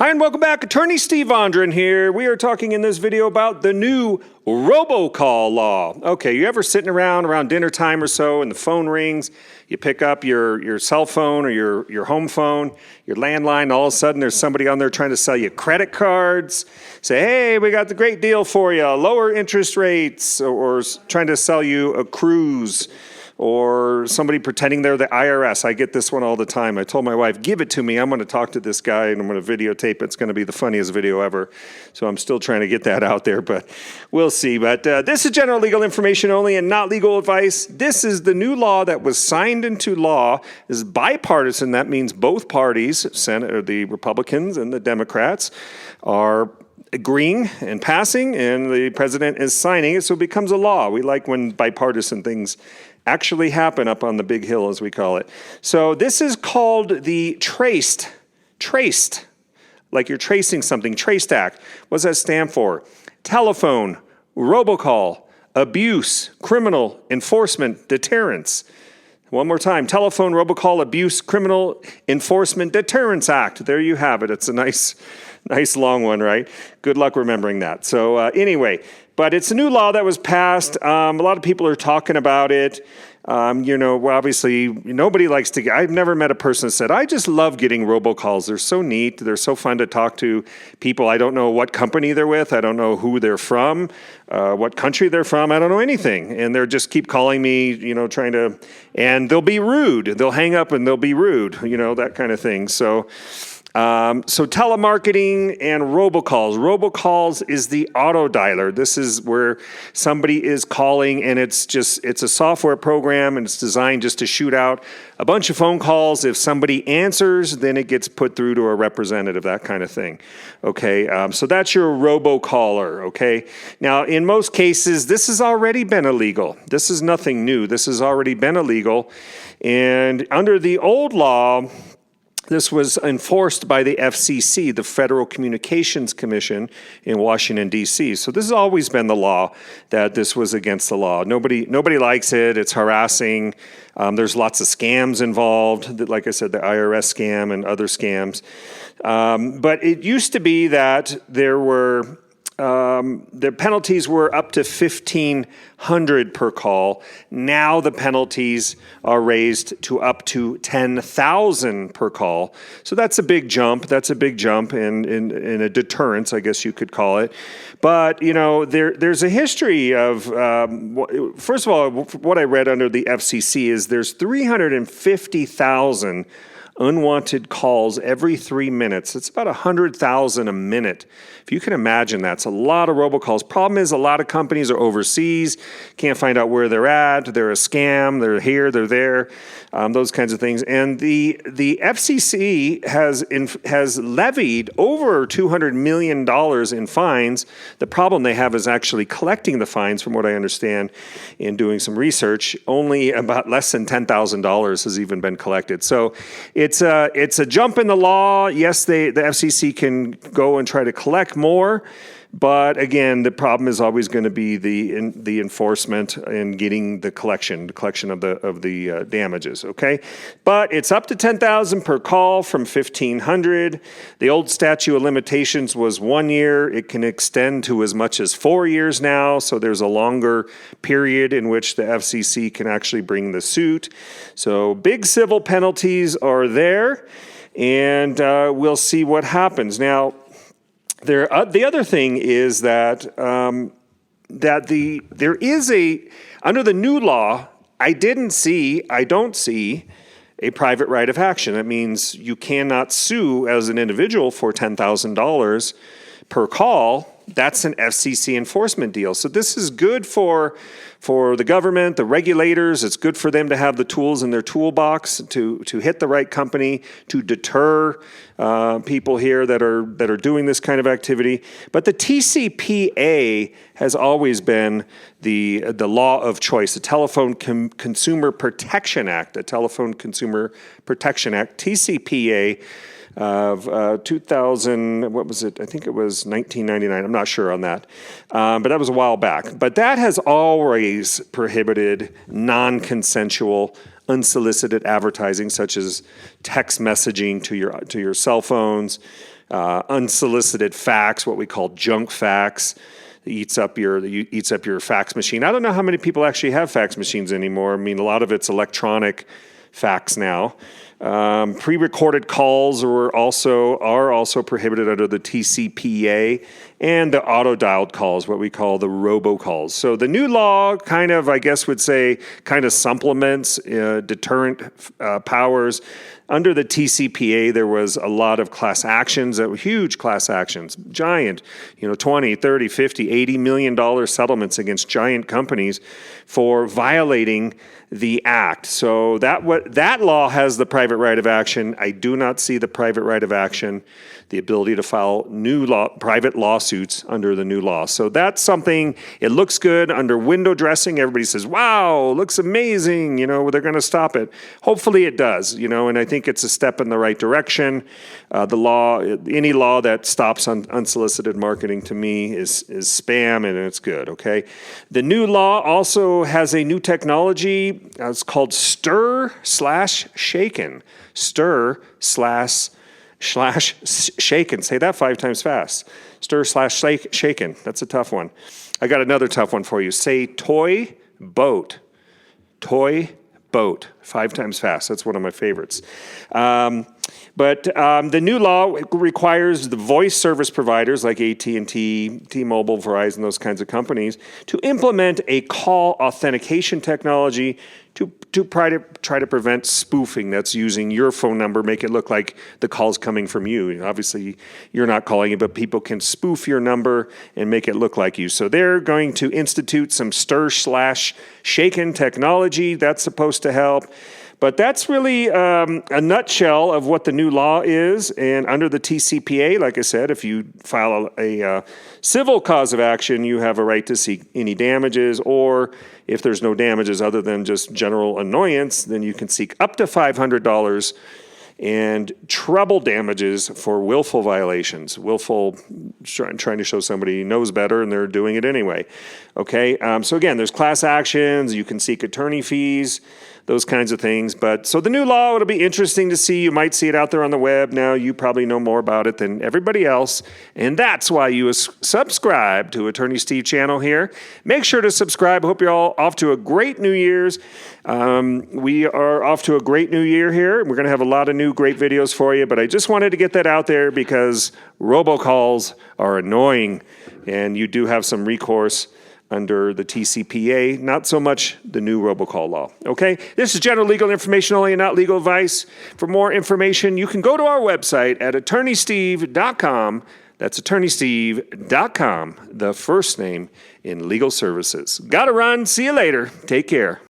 Hi and welcome back. Attorney Steve Vondran here. We are talking in this video about the new Robocall Law. Okay, you ever sitting around dinner time or so and the phone rings, you pick up your cell phone or your home phone, your landline, and all of a sudden there's somebody on there trying to sell you credit cards, say, hey, we got the great deal for you, lower interest rates, or trying to sell you a cruise, or somebody pretending they're the IRS. I get this one all the time. I told my wife, give it to me. I'm going to talk to this guy and I'm going to videotape it. It's going to be the funniest video ever. So I'm still trying to get that out there, but we'll see. But this is general legal information only and not legal advice. This is the new law that was signed into law. This is bipartisan. That means both parties, the Republicans and the Democrats, are agreeing and passing, and the president is signing it, so it becomes a law. We like when bipartisan things actually happen up on the big hill, as we call it. So this is called the traced, like you're tracing something, Traced Act. What does that stand for? Telephone, robocall, abuse, criminal enforcement, deterrence. One more time, Telephone, Robocall, Abuse, Criminal Enforcement Deterrence Act. There you have it. It's a nice long one, right? Good luck remembering that. So anyway, but it's a new law that was passed. A lot of people are talking about it. Obviously, nobody likes to I've never met a person that said, I just love getting robocalls. They're so neat. They're so fun to talk to people. I don't know what company they're with. I don't know who they're from, what country they're from. I don't know anything. And they're just keep calling me, trying to, and they'll be rude. They'll hang up and they'll be rude, that kind of thing. So telemarketing and robocalls. Robocalls is the auto dialer. This is where somebody is calling and it's a software program and it's designed just to shoot out a bunch of phone calls. If somebody answers, then it gets put through to a representative, that kind of thing. Okay, so that's your robocaller, okay? Now, in most cases, this has already been illegal. This is nothing new. This has already been illegal. And under the old law, this was enforced by the FCC, the Federal Communications Commission in Washington, D.C. So this has always been the law, that this was against the law. Nobody likes it. It's harassing. There's lots of scams involved, like I said, the IRS scam and other scams. But it used to be that the penalties were up to $1,500 per call. Now the penalties are raised to up to $10,000 per call. So that's a big jump. That's a big jump in a deterrence, I guess you could call it. But, there's a history of, first of all, what I read under the FCC is there's 350,000 unwanted calls every 3 minutes. It's about 100,000 a minute. If you can imagine, that's a lot of robocalls. Problem is, a lot of companies are overseas, can't find out where they're at. They're a scam. They're here. They're there. Those kinds of things. And the FCC has levied over $200 million in fines. The problem they have is actually collecting the fines, from what I understand in doing some research. Only about less than $10,000 has even been collected. So it's a jump in the law. Yes, the FCC can go and try to collect more, but again, the problem is always going to be the enforcement and getting the collection of the damages. Okay, but it's up to $10,000 per call from $1,500. The old statute of limitations was 1 year. It can extend to as much as 4 years now. So there's a longer period in which the FCC can actually bring the suit. So big civil penalties are there, and we'll see what happens now. The other thing is that there is under the new law, I don't see a private right of action. That means you cannot sue as an individual for $10,000 per call. That's an FCC enforcement deal. So this is good for the government, the regulators. It's good for them to have the tools in their toolbox to hit the right company, to deter people here that are doing this kind of activity. But the TCPA has always been the law of choice, the Telephone Consumer Protection Act, TCPA. Of 2000, what was it? I think it was 1999. I'm not sure on that, but that was a while back. But that has always prohibited non-consensual, unsolicited advertising, such as text messaging to your cell phones, unsolicited fax, what we call junk fax. It eats up your fax machine. I don't know how many people actually have fax machines anymore. I mean, a lot of it's electronic fax now. Pre-recorded calls are also prohibited under the TCPA, and the auto-dialed calls, what we call the robocalls. So the new law kind of, I guess, would say, kind of supplements deterrent powers. Under the TCPA, there was a lot of class actions, huge class actions, giant, 20, 30, 50, $80 million settlements against giant companies for violating the act. So that law has the private right of action. I do not see the private right of action, the ability to file private lawsuits under the new law. So that's something, it looks good under window dressing. Everybody says, wow, looks amazing, they're going to stop it. Hopefully it does, and I think it's a step in the right direction. Any law that stops unsolicited marketing to me is spam, and it's good, okay? The new law also has a new technology. It's called stir/shaken. Stir/shaken. Say that 5 times fast. Stir/shaken. That's a tough one. I got another tough one for you. Say toy boat. Toy boat. 5 times fast. That's one of my favorites. But the new law requires the voice service providers like AT&T, T-Mobile, Verizon, those kinds of companies to implement a call authentication technology to try to prevent spoofing. That's using your phone number, make it look like the call's coming from you. Obviously, you're not calling it, but people can spoof your number and make it look like you. So they're going to institute some stir/shaken technology. That's supposed to help. But that's really a nutshell of what the new law is. And under the TCPA, like I said, if you file a civil cause of action, you have a right to seek any damages, or if there's no damages other than just general annoyance, then you can seek up to $500 and treble damages for willful violations. Willful, trying to show somebody knows better and they're doing it anyway. Okay, so again, there's class actions, you can seek attorney fees, those kinds of things. But so the new law, it'll be interesting to see. You might see it out there on the web now. You probably know more about it than everybody else. And that's why you subscribe to Attorney Steve channel here. Make sure to subscribe. Hope you're all off to a great New Year's. We are off to a great new year here. We're going to have a lot of new great videos for you. But I just wanted to get that out there because robocalls are annoying. And you do have some recourse under the TCPA, not so much the new Robocall law. Okay, this is general legal information only and not legal advice. For more information, you can go to our website at attorneysteve.com. That's attorneysteve.com, the first name in legal services. Gotta run. See you later. Take care.